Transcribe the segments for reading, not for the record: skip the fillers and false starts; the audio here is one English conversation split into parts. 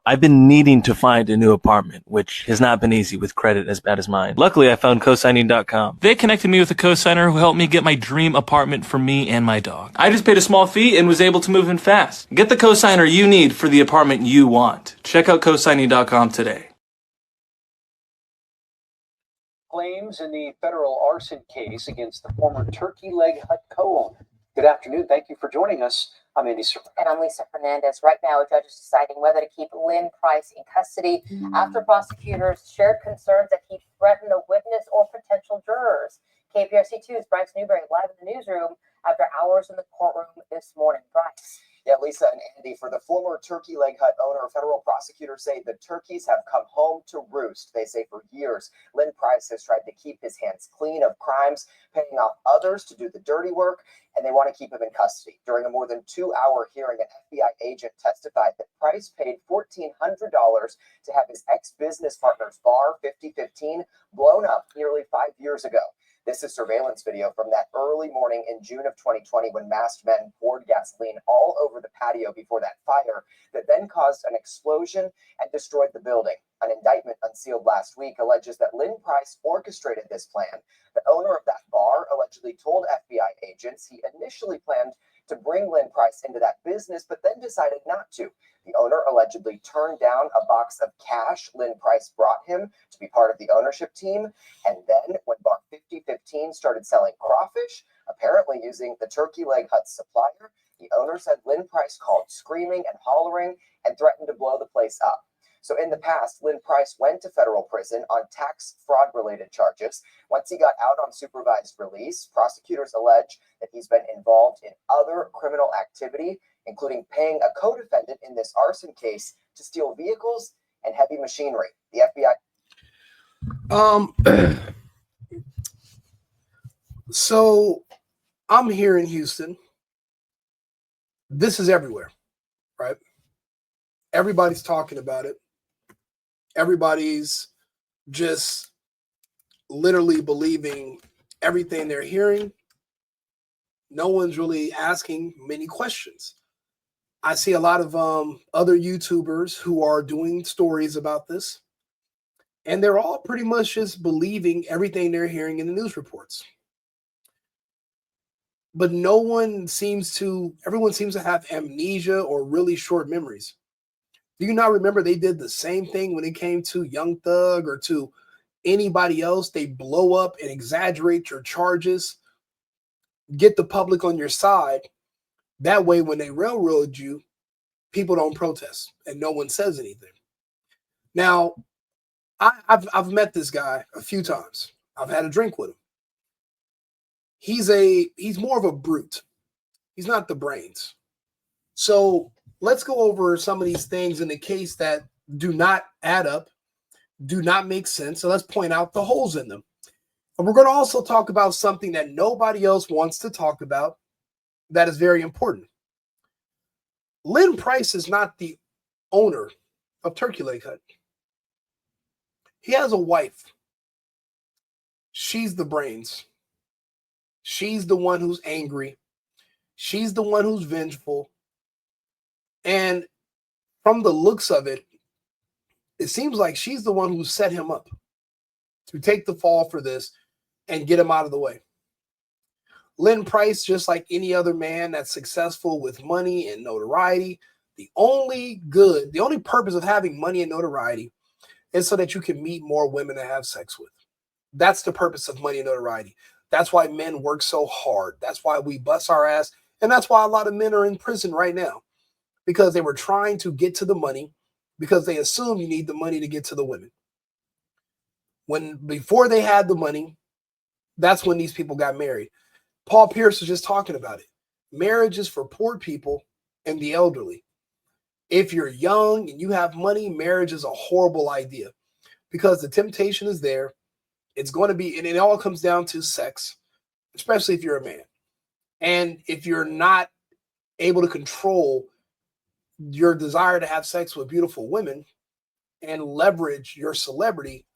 I've been needing to find a new apartment, which has not been easy with credit as bad as mine. Luckily, I found cosigning.com. They connected me with a cosigner who helped me get my dream apartment for me and my dog. I just paid a small fee and was able to move in fast. Get the cosigner you need for the apartment you want. Check out cosigning.com today. Claims in the federal arson case against the former Turkey Leg Hut co-owner. Good afternoon. Thank you for joining us. I'm Andy Serpa. And I'm Lisa Fernandez. Right now, a judge is deciding whether to keep Lynn Price in custody after prosecutors shared concerns that he threatened a witness or potential jurors. KPRC2's Bryce Newberry live in the newsroom after hours in the courtroom this morning. Bryce. Yeah, Lisa and Andy, for the former Turkey Leg Hut owner, federal prosecutors say the turkeys have come home to roost. They say for years, Lynn Price has tried to keep his hands clean of crimes, paying off others to do the dirty work, and they want to keep him in custody. During a more than 2-hour hearing, an FBI agent testified that Price paid $1,400 to have his ex-business partner's bar, 5015, blown up nearly 5 years ago. This is surveillance video from that early morning in June of 2020 when masked men poured gasoline all over the patio before that fire that then caused an explosion and destroyed the building. An indictment unsealed last week alleges that Lynn Price orchestrated this plan. The owner of that bar allegedly told FBI agents he initially planned to bring Lynn Price into that business, but then decided not to. The owner allegedly turned down a box of cash Lynn Price brought him to be part of the ownership team. And then when Bar 5015 started selling crawfish, apparently using the Turkey Leg Hut supplier, the owner said Lynn Price called screaming and hollering and threatened to blow the place up. So in the past, Lynn Price went to federal prison on tax fraud related charges. Once he got out on supervised release, prosecutors allege that he's been involved in other criminal activity, including paying a co-defendant in this arson case to steal vehicles and heavy machinery. The FBI. So I'm here in Houston. This is everywhere, right? Everybody's talking about it. Everybody's just literally believing everything they're hearing. No one's really asking many questions. I see a lot of other YouTubers who are doing stories about this, and they're all pretty much just believing everything they're hearing in the news reports. But everyone seems to have amnesia or really short memories. Do you not remember they did the same thing when it came to Young Thug or to anybody else? They blow up and exaggerate your charges, get the public on your side. That way, when they railroad you, people don't protest and no one says anything. Now, I've met this guy a few times. I've had a drink with him. He's more of a brute. He's not the brains. So let's go over some of these things in the case that do not add up, do not make sense. So let's point out the holes in them. And we're going to also talk about something that nobody else wants to talk about that is very important. Lynn Price is not the owner of Turkey Leg Hut. He has a wife. She's the brains. She's the one who's angry. She's the one who's vengeful. And from the looks of it, it seems like she's the one who set him up to take the fall for this and get him out of the way. Lynn Price, just like any other man that's successful with money and notoriety, the only purpose of having money and notoriety is so that you can meet more women to have sex with. That's the purpose of money and notoriety. That's why men work so hard. That's why we bust our ass. And that's why a lot of men are in prison right now, because they were trying to get to the money because they assume you need the money to get to the women. Before they had the money, that's when these people got married. Paul Pierce was just talking about it. Marriage is for poor people and the elderly. If you're young and you have money, marriage is a horrible idea because the temptation is there. It's going to be, and it all comes down to sex, especially if you're a man. And if you're not able to control your desire to have sex with beautiful women and leverage your celebrity,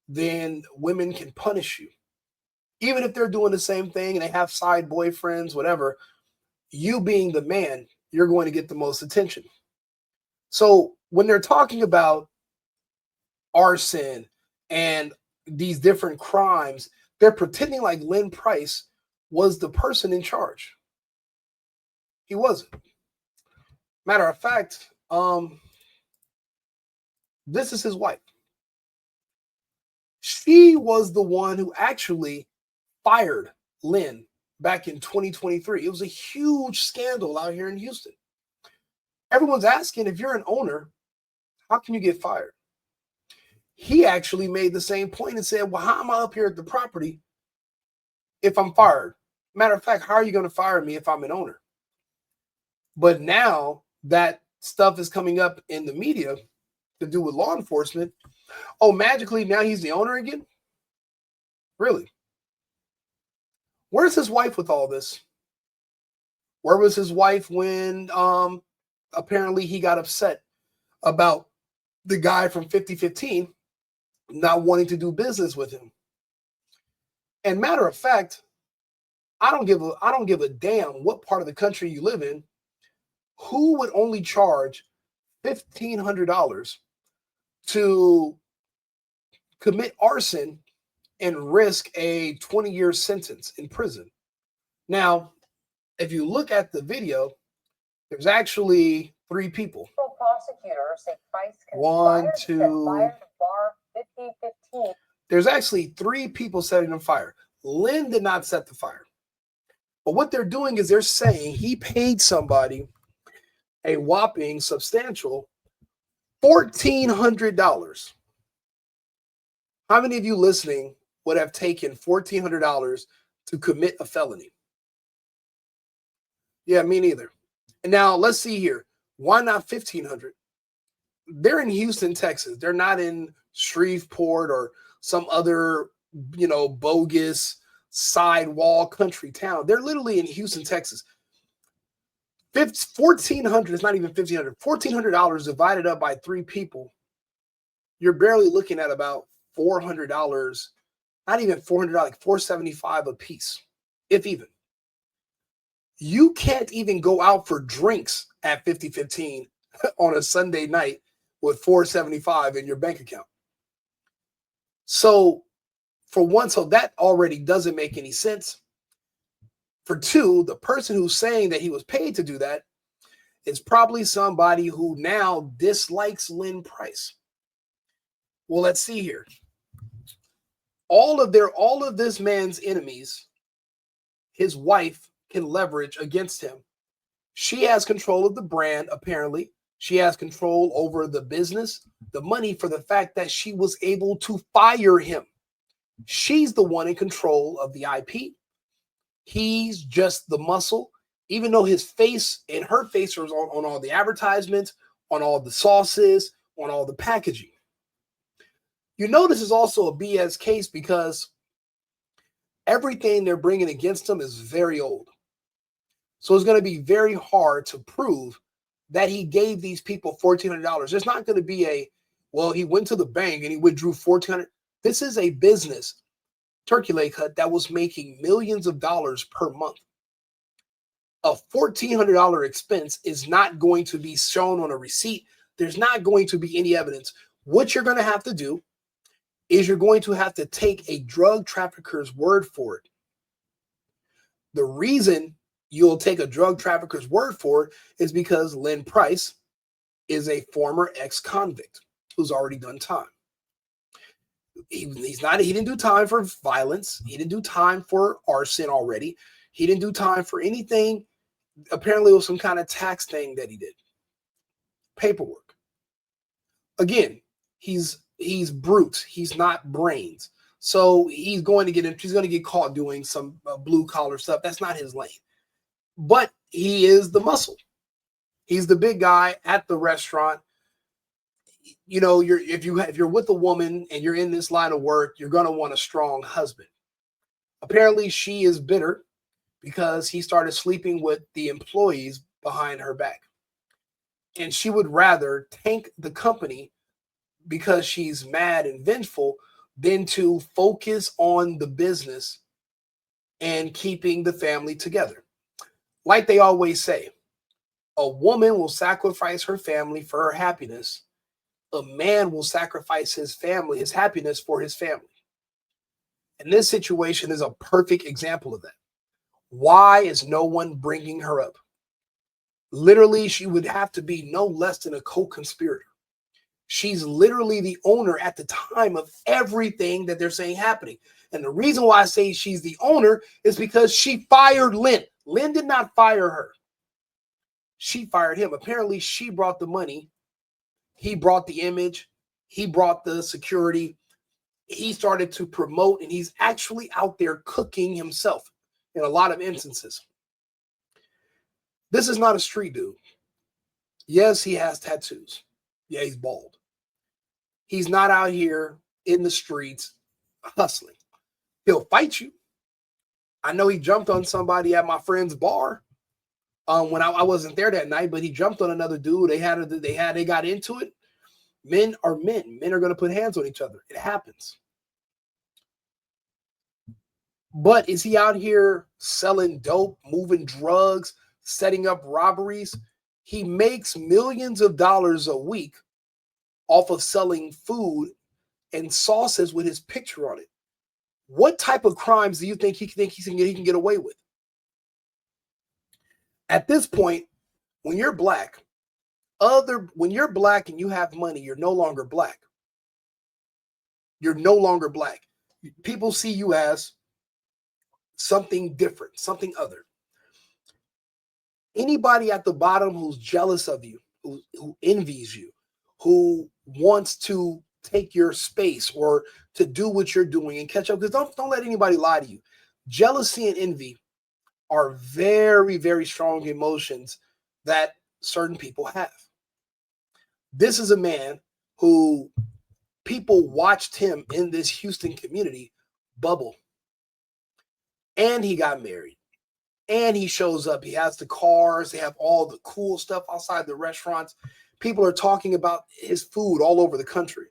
then women can punish you. Even if they're doing the same thing and they have side boyfriends, whatever, you being the man, you're going to get the most attention. So when they're talking about arson and these different crimes, they're pretending like Lynn Price was the person in charge. He wasn't. Matter of fact, this is his wife. She was the one who actually fired Lynn back in 2023. It was a huge scandal out here in Houston. Everyone's asking, if you're an owner, how can you get fired? He actually made the same point and said, well, how am I up here at the property if I'm fired? Matter of fact, how are you going to fire me if I'm an owner? But now that stuff is coming up in the media to do with law enforcement, oh, magically now he's the owner again? Really? Where's his wife with all this? Where was his wife when apparently he got upset about the guy from 5015 not wanting to do business with him? And matter of fact, I don't give a damn what part of the country you live in. Who would only charge $1,500 to commit arson and risk a 20-year sentence in prison? Now, if you look at the video, there's actually 3 people. Prosecutors say Price One, conspired to two. set fire to bar 5015. There's actually 3 people setting the fire. Lynn did not set the fire. But what they're doing is they're saying he paid somebody a whopping substantial $1,400. How many of you listening would have taken $1,400 to commit a felony? Yeah, me neither. And now let's see here. Why not $1,500? They're in Houston, Texas. They're not in Shreveport or some other, bogus sidewall country town. They're literally in Houston, Texas. $1,400 is not even $1,500. $1,400 divided up by 3 people. You're barely looking at about $400. Not even $400, like $475 a piece, if even. You can't even go out for drinks at 5015 on a Sunday night with $475 in your bank account. So for one, so that already doesn't make any sense. For 2, the person who's saying that he was paid to do that is probably somebody who now dislikes Lynn Price. Well, let's see here. All of this man's enemies, his wife can leverage against him. She has control of the brand, apparently. She has control over the business, the money, for the fact that she was able to fire him. She's the one in control of the IP. He's just the muscle, even though his face and her face was on all the advertisements, on all the sauces, on all the packaging. This is also a BS case because everything they're bringing against him is very old. So it's going to be very hard to prove that he gave these people $1,400. There's not going to be he went to the bank and he withdrew $1,400. This is a business, turkey leg hut, that was making millions of dollars per month. A $1,400 expense is not going to be shown on a receipt. There's not going to be any evidence. What you're going to have to do is you're going to have to take a drug trafficker's word for it. The reason you'll take a drug trafficker's word for it is because Lynn Price is a former ex-convict who's already done time. He didn't do time for violence. He didn't do time for arson already. He didn't do time for anything. Apparently it was some kind of tax thing that he did. Paperwork. Again, he's brute. He's not brains. So he's going to get caught doing some blue collar stuff. That's not his lane. But he is the muscle. He's the big guy at the restaurant. If you're with a woman and you're in this line of work, you're going to want a strong husband. Apparently she is bitter because he started sleeping with the employees behind her back. And she would rather tank the company because she's mad and vengeful than to focus on the business and keeping the family together. Like they always say, a woman will sacrifice her family for her happiness, a man will sacrifice his family, his happiness for his family. And this situation is a perfect example of that. Why is no one bringing her up? Literally, she would have to be no less than a co-conspirator. She's literally the owner at the time of everything that they're saying happening. And the reason why I say she's the owner is because she fired Lynn. Lynn did not fire her. She fired him. Apparently, she brought the money. He brought the image. He brought the security. He started to promote, and he's actually out there cooking himself in a lot of instances. This is not a street dude. Yes, he has tattoos. Yeah, he's bald. He's not out here in the streets hustling. He'll fight you. I know he jumped on somebody at my friend's bar when I wasn't there that night, but he jumped on another dude. They got into it. Men are men. Men are going to put hands on each other. It happens. But is he out here selling dope, moving drugs, setting up robberies? He makes millions of dollars a week off of selling food and sauces with his picture on it. What type of crimes do you think he can get away with? At this point, when you're black, when you're black and you have money, you're no longer black. You're no longer black. People see you as something different, something other. Anybody at the bottom who's jealous of you, who envies you, who wants to take your space or to do what you're doing and catch up, because don't let anybody lie to you. Jealousy and envy are very, very strong emotions that certain people have. This is a man who people watched him in this Houston community bubble. And he got married. And he shows up. He has the cars. They have all the cool stuff outside the restaurants. People are talking about his food all over the country.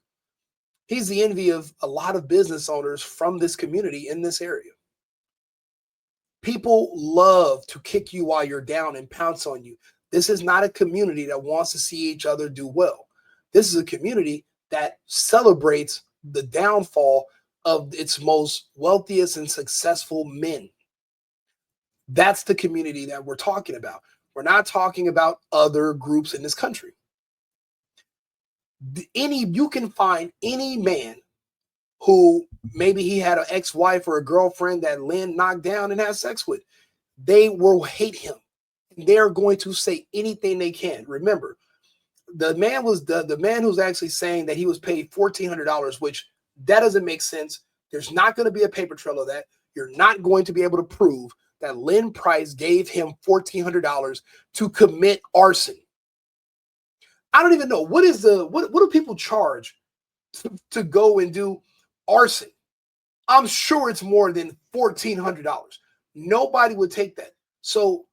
He's the envy of a lot of business owners from this community in this area. People love to kick you while you're down and pounce on you. This is not a community that wants to see each other do well. This is a community that celebrates the downfall of its most wealthiest and successful men. That's the community that we're talking about. We're not talking about other groups in this country. You can find any man who maybe he had an ex-wife or a girlfriend that Lynn knocked down and had sex with. They will hate him. They're going to say anything they can. Remember, the man who's actually saying that he was paid $1,400, which that doesn't make sense. There's not going to be a paper trail of that. You're not going to be able to prove that Lynn Price gave him $1,400 to commit arson. I don't even know what do people charge to go and do arson. I'm sure it's more than $1,400. Nobody would take that. So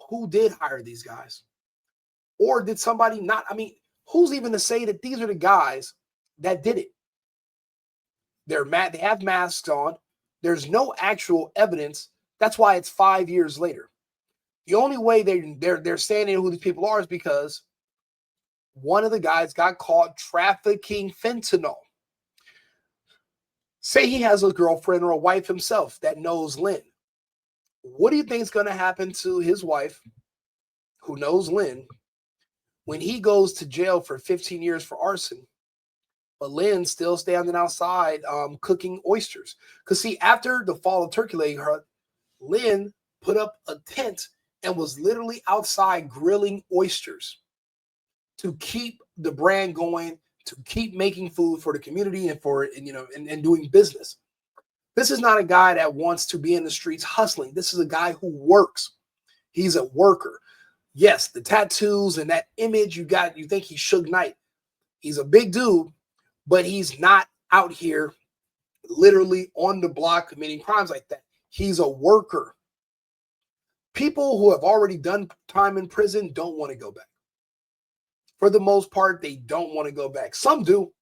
who did hire these guys? Or did somebody not? I mean, who's even to say that these are the guys that did it? They have masks on. There's no actual evidence. That's why it's 5 years later. The only way they're saying who these people are is because one of the guys got caught trafficking fentanyl. Say he has a girlfriend or a wife himself that knows Lynn. What do you think is going to happen to his wife who knows Lynn when he goes to jail for 15 years for arson, but Lynn's still standing outside cooking oysters? Because see, after the fall of Turkey Leg Hut, Lynn put up a tent and was literally outside grilling oysters to keep the brand going, to keep making food for the community and doing business. This is not a guy that wants to be in the streets hustling. This is a guy who works. He's a worker. Yes, the tattoos and that image you think he's Suge Knight. He's a big dude, but he's not out here literally on the block committing crimes like that. He's a worker. People who have already done time in prison don't want to go back. For the most part, they don't want to go back. Some do.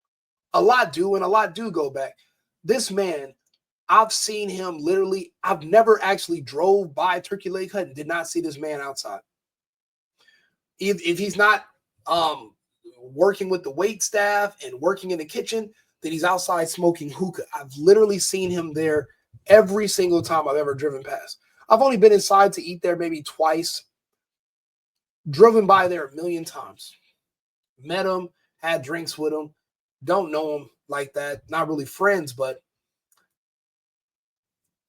A lot do, and a lot do go back. This man, I've seen him literally. I've never actually drove by Turkey Leg Hut and did not see this man outside. If he's not working with the wait staff and working in the kitchen, then he's outside smoking hookah. I've literally seen him there every single time I've ever driven past. I've only been inside to eat there maybe twice, driven by there a million times. Met him, had drinks with him, don't know him like that, not really friends, but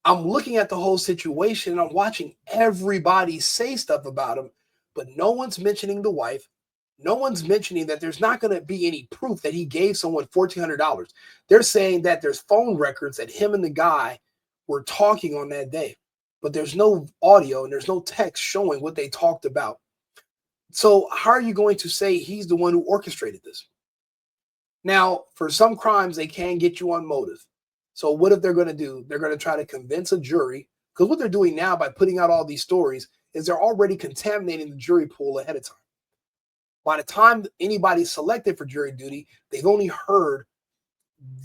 I'm looking at the whole situation and I'm watching everybody say stuff about him, but no one's mentioning the wife. No one's mentioning that there's not going to be any proof that he gave someone $1,400. They're saying that there's phone records that him and the guy were talking on that day, but there's no audio and there's no text showing what they talked about. So how are you going to say he's the one who orchestrated this? Now, for some crimes, they can get you on motive. So what if they're going to do? They're going to try to convince a jury, because what they're doing now by putting out all these stories is they're already contaminating the jury pool ahead of time. By the time anybody's selected for jury duty, they've only heard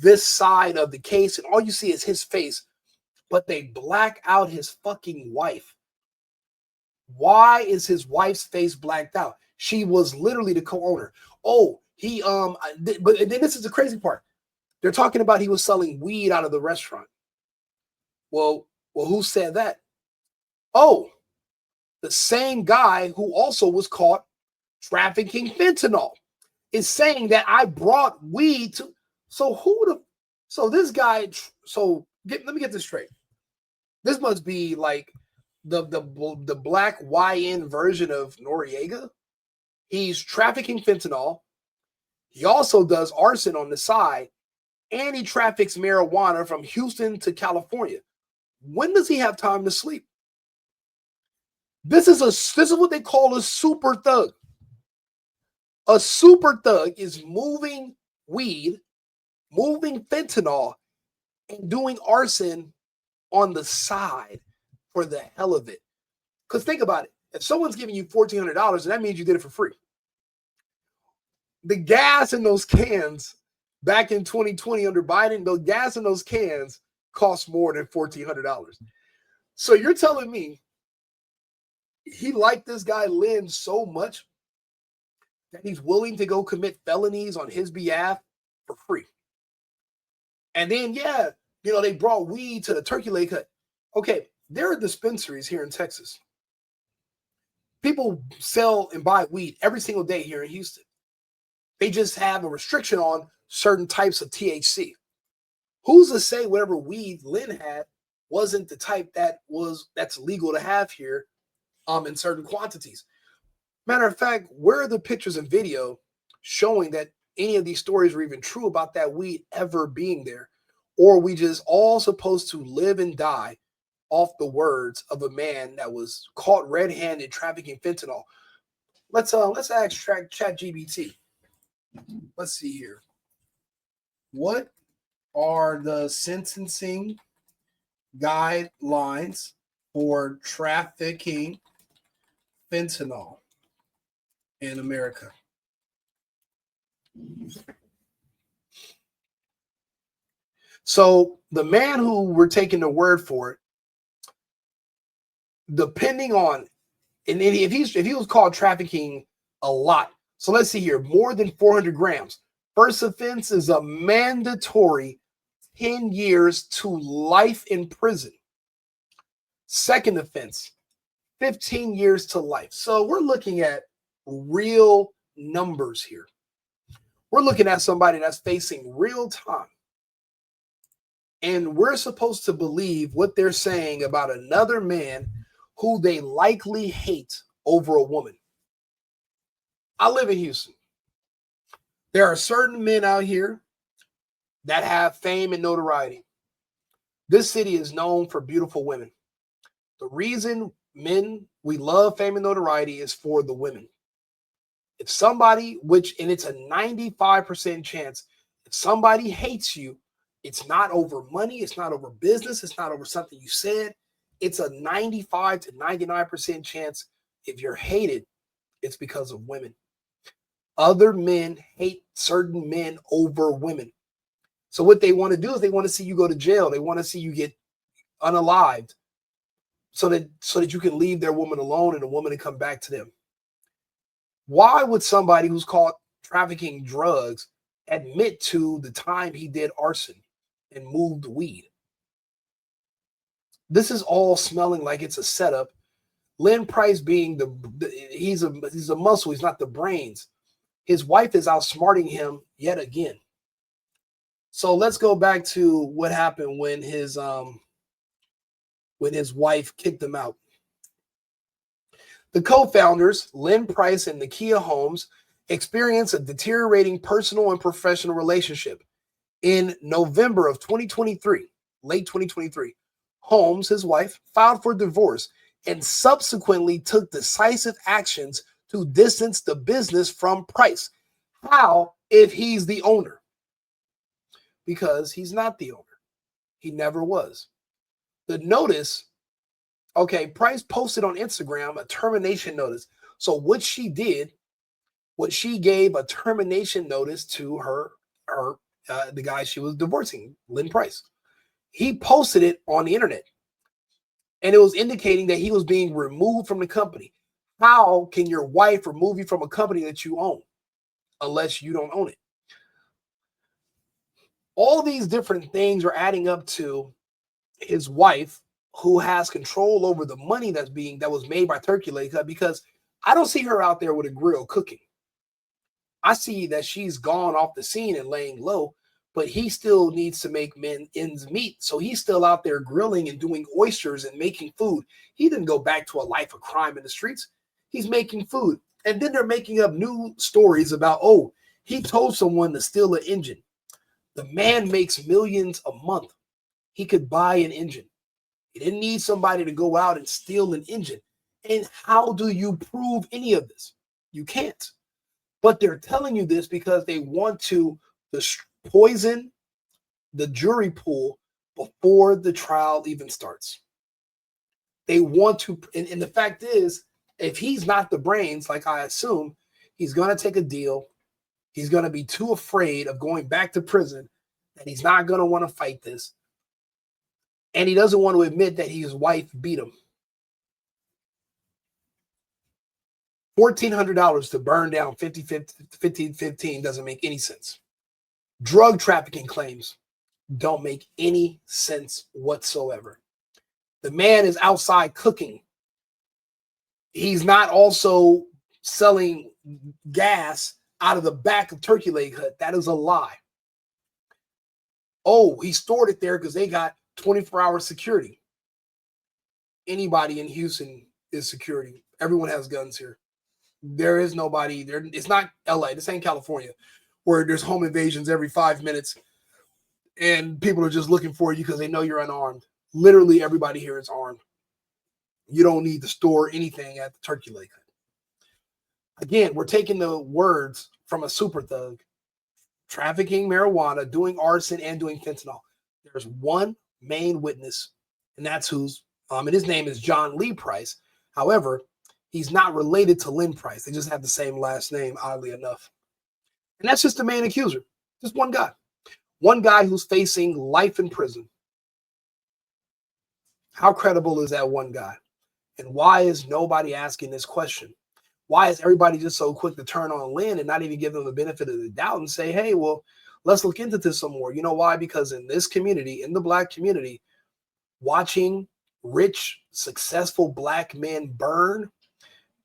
this side of the case, and all you see is his face, but they black out his fucking wife. Why is his wife's face blacked out? She was literally the co-owner. Oh, but then this is the crazy part. They're talking about he was selling weed out of the restaurant. Well, who said that? Oh, the same guy who also was caught trafficking fentanyl is saying that I brought weed to. So this guy. Let me get this straight. This must be like the black YN version of Noriega. He's trafficking fentanyl. He also does arson on the side, and he traffics marijuana from Houston to California. When does he have time to sleep? This is what they call a super thug. A super thug is moving weed, moving fentanyl, and doing arson on the side for the hell of it. Because think about it. If someone's giving you $1,400, then that means you did it for free. The gas in those cans back in 2020 under Biden, the gas in those cans cost more than $1,400. So you're telling me he liked this guy Lynn so much that he's willing to go commit felonies on his behalf for free. And then, they brought weed to the turkey leg hut. Okay, there are dispensaries here in Texas. People sell and buy weed every single day here in Houston. They just have a restriction on certain types of THC. Who's to say whatever weed Lynn had wasn't the type that's legal to have here in certain quantities? Matter of fact, where are the pictures and video showing that any of these stories were even true about that weed ever being there? Or are we just all supposed to live and die off the words of a man that was caught red-handed trafficking fentanyl? Let's ask ChatGPT. Let's see here. What are the sentencing guidelines for trafficking fentanyl in America? So the man who we're taking the word for it, depending on, and if he was called trafficking a lot. So let's see here, more than 400 grams. First offense is a mandatory 10 years to life in prison. Second offense, 15 years to life. So we're looking at real numbers here. We're looking at somebody that's facing real time. And we're supposed to believe what they're saying about another man who they likely hate over a woman. I live in Houston. There are certain men out here that have fame and notoriety. This city is known for beautiful women. The reason we love fame and notoriety is for the women. If somebody, and it's a 95% chance, if somebody hates you, it's not over money, it's not over business, it's not over something you said. It's a 95 to 99% chance if you're hated, it's because of women. Other men hate certain men over women. So what they want to do is they want to see you go to jail. They want to see you get unalived so that you can leave their woman alone and the woman to come back to them. Why would somebody who's caught trafficking drugs admit to the time he did arson and moved weed. This is all smelling like it's a setup. Lynn Price being he's a muscle, he's not the brains. His wife is outsmarting him yet again. So let's go back to what happened when his wife kicked him out. The co-founders, Lynn Price and Nakia Holmes, experienced a deteriorating personal and professional relationship. In November of 2023, late 2023, Holmes, his wife, filed for divorce and subsequently took decisive actions to distance the business from Price. How if he's the owner? Because he's not the owner. He never was. The notice, okay, Price posted on Instagram a termination notice. So what she did, she gave a termination notice to the guy she was divorcing, Lynn Price. He posted it on the internet, and it was indicating that he was being removed from the company. How can your wife remove you from a company that you own unless you don't own it? All these different things are adding up to his wife, who has control over the money that was made by Turkey Leg Hut, because I don't see her out there with a grill cooking. I see that she's gone off the scene and laying low, but he still needs to make ends meet. So he's still out there grilling and doing oysters and making food. He didn't go back to a life of crime in the streets. He's making food. And then they're making up new stories about, oh, he told someone to steal an engine. The man makes millions a month. He could buy an engine. He didn't need somebody to go out and steal an engine. And how do you prove any of this? You can't. But they're telling you this because they want to poison the jury pool before the trial even starts. They want to, and the fact is, if he's not the brains, like I assume, he's going to take a deal. He's going to be too afraid of going back to prison, and he's not going to want to fight this. And he doesn't want to admit that his wife beat him. $1,400 to burn down 15 doesn't make any sense. Drug trafficking claims don't make any sense whatsoever. The man is outside cooking. He's not also selling gas out of the back of Turkey Leg Hut. That is a lie. Oh, he stored it there because they got 24-hour security. Anybody in Houston is security. Everyone has guns here. There is nobody there. It's not LA. This ain't California, where there's home invasions every 5 minutes and people are just looking for you because they know you're unarmed. Literally everybody here is armed. You don't need to store anything at the Turkey Leg Hut. Again, we're taking the words from a super thug, trafficking marijuana, doing arson, and doing fentanyl. There's one main witness, and that's and his name is John Lee Price. However, he's not related to Lynn Price. They just have the same last name, oddly enough. And that's just the main accuser. Just one guy. One guy who's facing life in prison. How credible is that one guy? And why is nobody asking this question? Why is everybody just so quick to turn on Lynn and not even give them the benefit of the doubt and say, hey, well, let's look into this some more? You know why? Because in this community, in the Black community, watching rich, successful Black men burn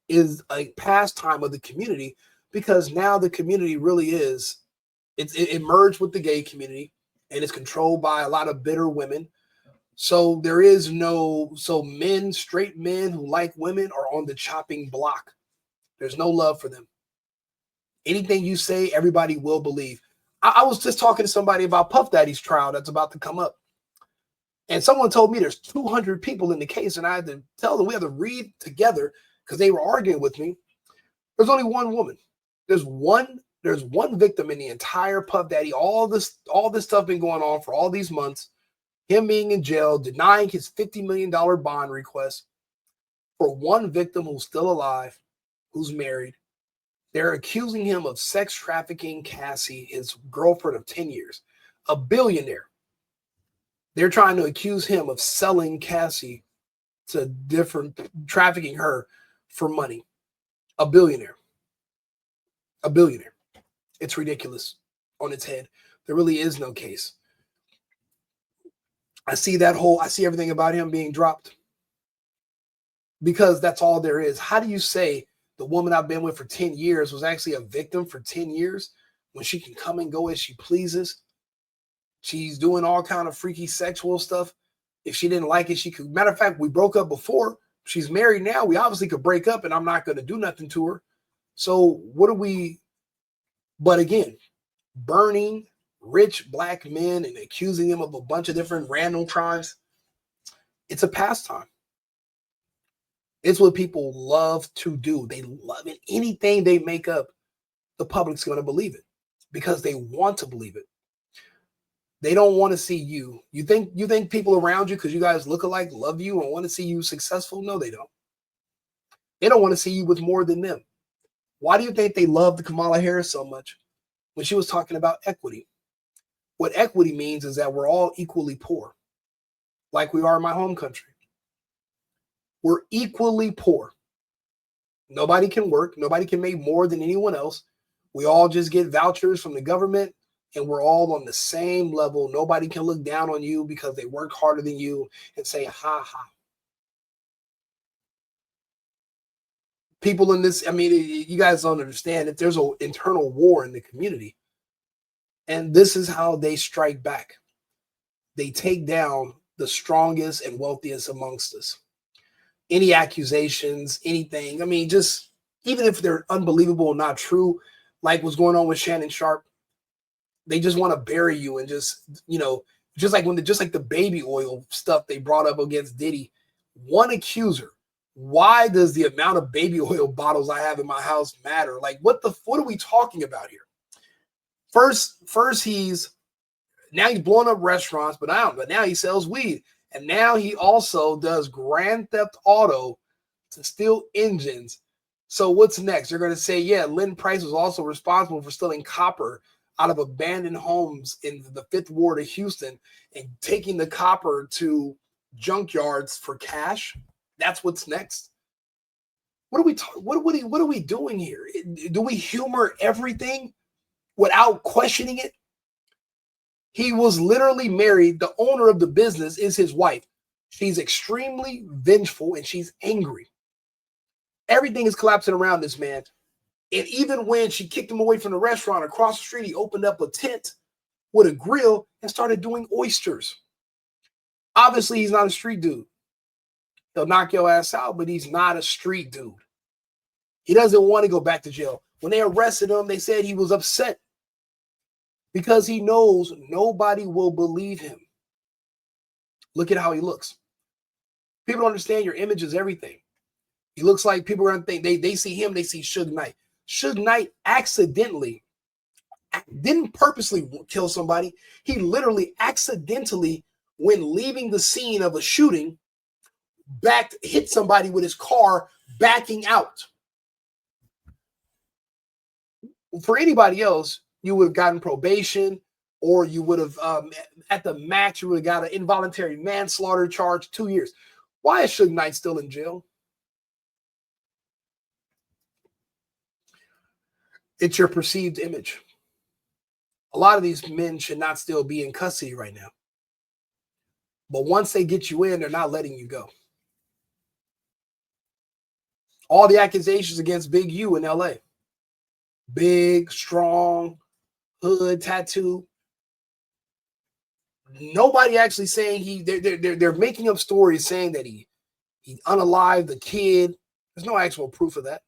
is a pastime of the community, because now the community really is, it merged with the gay community and it's controlled by a lot of bitter women. So there is straight men who like women are on the chopping block. There's no love for them. Anything you say, everybody will believe. I was just talking to somebody about Puff Daddy's trial that's about to come up. And someone told me there's 200 people in the case, and I had to tell them we had to read together because they were arguing with me. There's only one woman. There's one victim in the entire Puff Daddy. All this stuff been going on for all these months. Him being in jail, denying his $50 million bond request for one victim who's still alive, who's married. They're accusing him of sex trafficking Cassie, his girlfriend of 10 years, a billionaire. They're trying to accuse him of selling Cassie to trafficking her for money. A billionaire. It's ridiculous on its head. There really is no case. I see everything about him being dropped because that's all there is. How do you say the woman I've been with for 10 years was actually a victim for 10 years when she can come and go as she pleases? She's doing all kind of freaky sexual stuff. If she didn't like it, she could. Matter of fact, we broke up before. She's married now. We obviously could break up and I'm not going to do nothing to her. So what are we? But again, burning rich black men and accusing them of a bunch of different random crimes. It's a pastime. It's what people love to do. They love it. Anything they make up, the public's going to believe it because they want to believe it. They don't want to see you. You think people around you, because you guys look alike, love you and want to see you successful? No, they don't. They don't want to see you with more than them. Why do you think they loved Kamala Harris so much when she was talking about equity? What equity means is that we're all equally poor, like we are in my home country. We're equally poor. Nobody can work. Nobody can make more than anyone else. We all just get vouchers from the government, and we're all on the same level. Nobody can look down on you because they work harder than you and say, ha, ha. People in this, I mean, you guys don't understand that there's an internal war in the community. And this is how they strike back. They take down the strongest and wealthiest amongst us. Any accusations, anything, I mean, just even if they're unbelievable and not true, like what's going on with Shannon Sharp, they just want to bury you and just, just like the baby oil stuff they brought up against Diddy. One accuser. Why does the amount of baby oil bottles I have in my house matter? Like, what are we talking about here? First he's blowing up restaurants, but now he sells weed. And now he also does Grand Theft Auto to steal engines. So what's next? They're going to say, yeah, Lynn Price was also responsible for stealing copper out of abandoned homes in the 5th Ward of Houston and taking the copper to junkyards for cash. That's what's next. What are we doing here? Do we humor everything without questioning it? He was literally married. The owner of the business is his wife. She's extremely vengeful and she's angry. Everything is collapsing around this man. And even when she kicked him away from the restaurant across the street, he opened up a tent with a grill and started doing oysters. Obviously, he's not a street dude. He'll knock your ass out, but he's not a street dude. He doesn't want to go back to jail. When they arrested him, they said he was upset because he knows nobody will believe him. Look at how he looks. People don't understand your image is everything. He looks like people are going to think they see him, they see Suge Knight. Suge Knight accidentally didn't purposely kill somebody. He literally accidentally, when leaving the scene of a shooting, hit somebody with his car backing out. For anybody else, you would have gotten probation, or you would have, at the max, you would have got an involuntary manslaughter charge, 2 years. Why is Suge Knight still in jail? It's your perceived image. A lot of these men should not still be in custody right now. But once they get you in, they're not letting you go. All the accusations against Big U in LA. Big, strong, hood, tattoo. Nobody actually saying they're making up stories saying that he unalived the kid. There's no actual proof of that.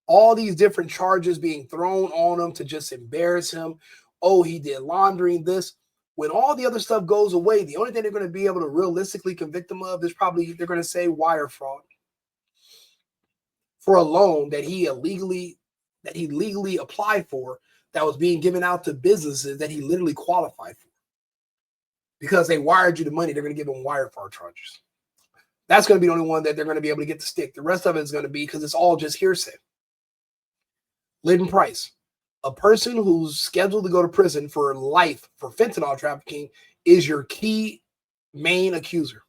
All these different charges being thrown on him to just embarrass him. Oh, he did laundering, this. When all the other stuff goes away, the only thing they're going to be able to realistically convict him of is probably they're going to say wire fraud for a loan that he legally applied for that was being given out to businesses that he literally qualified for. Because they wired you the money, they're going to give him wire fraud charges. That's going to be the only one that they're going to be able to get the stick. The rest of it is going to be because it's all just hearsay. Lynn Price, a person who's scheduled to go to prison for life for fentanyl trafficking, is your key main accuser.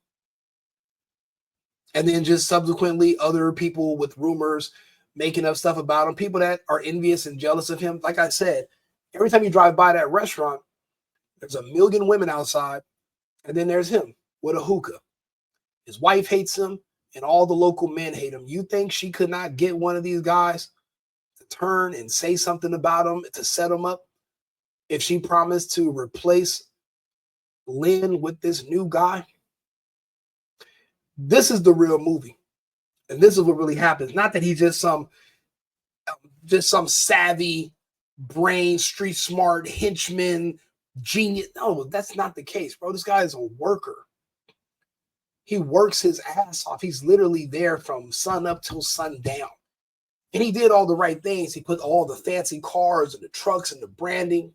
And then just subsequently other people with rumors. making up stuff about him, people that are envious and jealous of him. Like I said, every time you drive by that restaurant, there's a million women outside, and then there's him with a hookah. His wife hates him, and all the local men hate him. You think she could not get one of these guys to turn and say something about him to set him up if she promised to replace Lynn with this new guy? This is the real movie, and this is what really happens. Not that he's just some savvy, brain, street smart henchman genius. No, that's not the case, bro. This guy is a worker. He works his ass off. He's literally there from sun up till sundown. And he did all the right things. He put all the fancy cars and the trucks and the branding.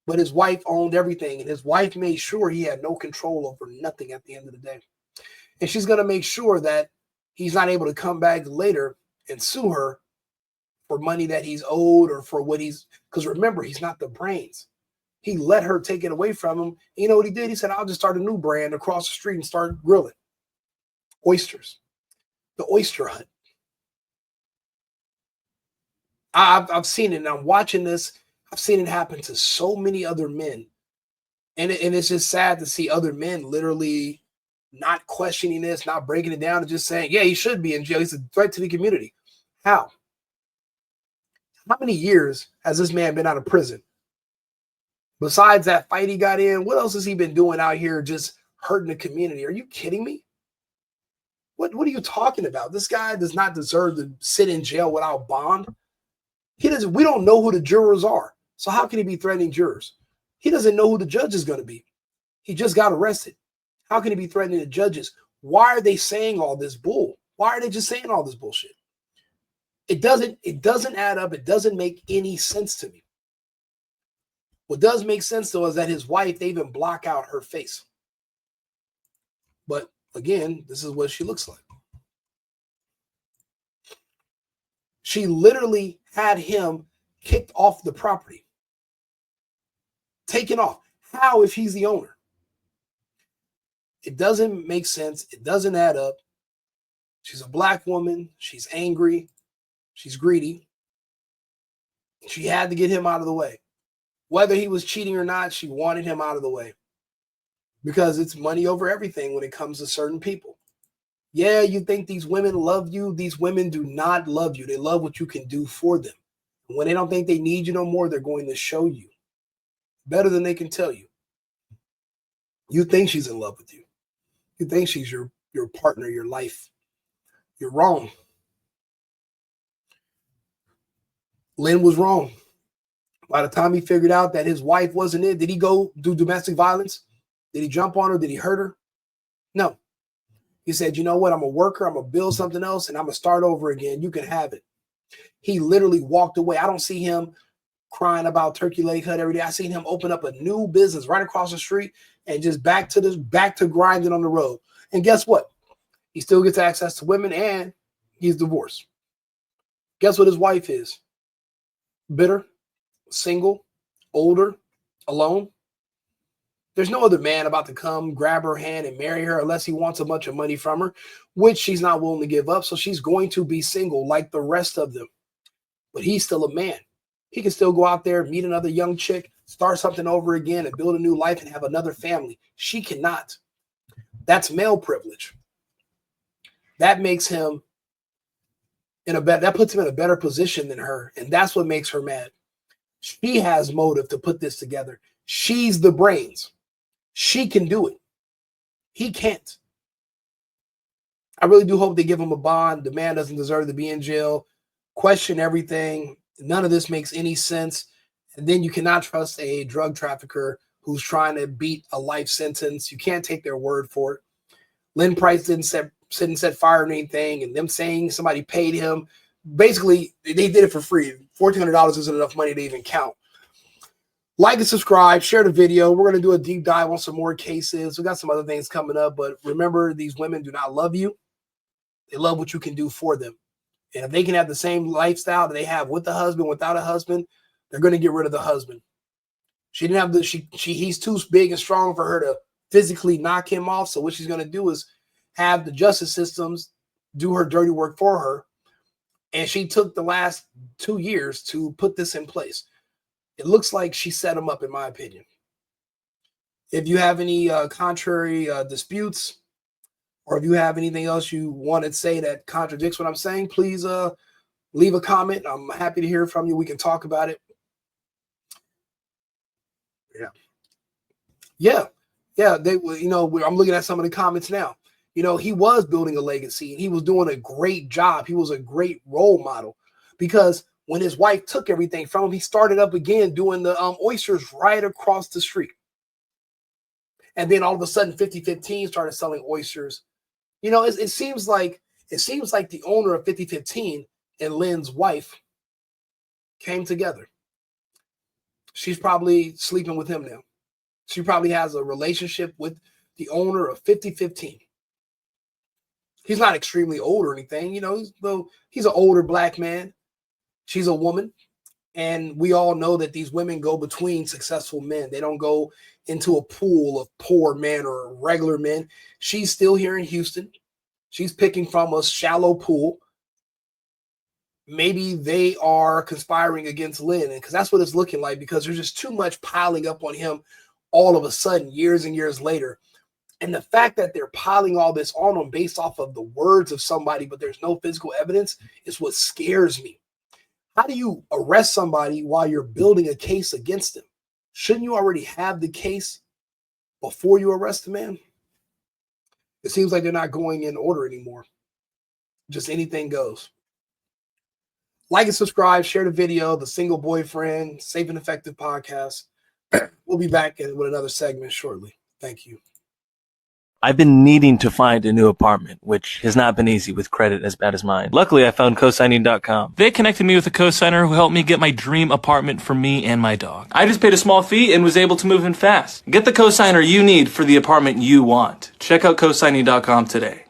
But his wife owned everything. And his wife made sure he had no control over nothing at the end of the day. And she's going to make sure that he's not able to come back later and sue her for money that he's owed or for what he's, because remember, he's not the brains. He let her take it away from him. You know what he did? He said, I'll just start a new brand across the street and start grilling oysters. The Oyster Hut. I've seen it, and I'm watching this. I've seen it happen to so many other men. And it's just sad to see other men literally not questioning this, not breaking it down, and just saying, yeah, he should be in jail. He's a threat to the community. How? How many years has this man been out of prison? Besides that fight he got in, what else has he been doing out here just hurting the community? Are you kidding me? What are you talking about? This guy does not deserve to sit in jail without bond. He doesn't. We don't know who the jurors are. So how can he be threatening jurors? He doesn't know who the judge is going to be. He just got arrested. How can he be threatening the judges? Why are they saying all this bull? Why are they just saying all this bullshit? It doesn't add up. It doesn't make any sense to me. What does make sense, though, is that his wife, they even block out her face. But again, this is what she looks like. She literally had him kicked off the property. Taken off. How if he's the owner? It doesn't make sense. It doesn't add up. She's a black woman. She's angry. She's greedy. She had to get him out of the way. Whether he was cheating or not, she wanted him out of the way. Because it's money over everything when it comes to certain people. Yeah, you think these women love you. These women do not love you. They love what you can do for them. And when they don't think they need you no more, they're going to show you. Better than they can tell you. You think she's in love with you. You think she's your partner, your life. You're wrong. Lynn was wrong. By the time he figured out that his wife wasn't it, did he go do domestic violence? Did he jump on her? Did he hurt her? No. He said, you know what? I'm a worker. I'm going to build something else, and I'm going to start over again. You can have it. He literally walked away. I don't see him crying about Turkey Leg Hut every day. I seen him open up a new business right across the street and just back to grinding on the road. And guess what? He still gets access to women, and he's divorced. Guess what his wife is? Bitter, single, older, alone. There's no other man about to come grab her hand and marry her unless he wants a bunch of money from her, which she's not willing to give up. So she's going to be single like the rest of them. But he's still a man. He can still go out there, meet another young chick, start something over again and build a new life and have another family. She cannot. That's male privilege. That makes him that puts him in a better position than her. And that's what makes her mad. She has motive to put this together. She's the brains. She can do it. He can't. I really do hope they give him a bond. The man doesn't deserve to be in jail. Question everything. None of this makes any sense. And then you cannot trust a drug trafficker who's trying to beat a life sentence. You can't take their word for it. Lynn Price didn't set fire or anything, and them saying somebody paid him. Basically, they did it for free. $1,400 isn't enough money to even count. Like and subscribe, share the video. We're going to do a deep dive on some more cases. We got some other things coming up, but remember, these women do not love you. They love what you can do for them. And if they can have the same lifestyle that they have with the husband, without a husband, they're going to get rid of the husband. She didn't have he's too big and strong for her to physically knock him off. So what she's going to do is have the justice systems do her dirty work for her. And she took the last 2 years to put this in place. It looks like she set him up, in my opinion. If you have any contrary disputes, or if you have anything else you want to say that contradicts what I'm saying, please leave a comment. I'm happy to hear from you. We can talk about it. Yeah. They, I'm looking at some of the comments now. He was building a legacy and he was doing a great job. He was a great role model, because when his wife took everything from him, he started up again doing the oysters right across the street. And then all of a sudden 5015 started selling oysters. It seems like the owner of 5015 and Lynn's wife came together. She's probably sleeping with him now. She probably has a relationship with the owner of 5015. He's not extremely old or anything, he's an older black man. She's a woman. And we all know that these women go between successful men. They don't go into a pool of poor men or regular men. She's still here in Houston. She's picking from a shallow pool. Maybe they are conspiring against Lynn, because that's what it's looking like, because there's just too much piling up on him all of a sudden, years and years later. And the fact that they're piling all this on him based off of the words of somebody, but there's no physical evidence, is what scares me. How do you arrest somebody while you're building a case against them? Shouldn't you already have the case before you arrest the man? It seems like they're not going in order anymore. Just anything goes. Like and subscribe, share the video, The Single Boyfriend, Safe and Effective Podcast. We'll be back with another segment shortly. Thank you. I've been needing to find a new apartment, which has not been easy with credit as bad as mine. Luckily, I found cosigning.com. They connected me with a cosigner who helped me get my dream apartment for me and my dog. I just paid a small fee and was able to move in fast. Get the cosigner you need for the apartment you want. Check out cosigning.com today.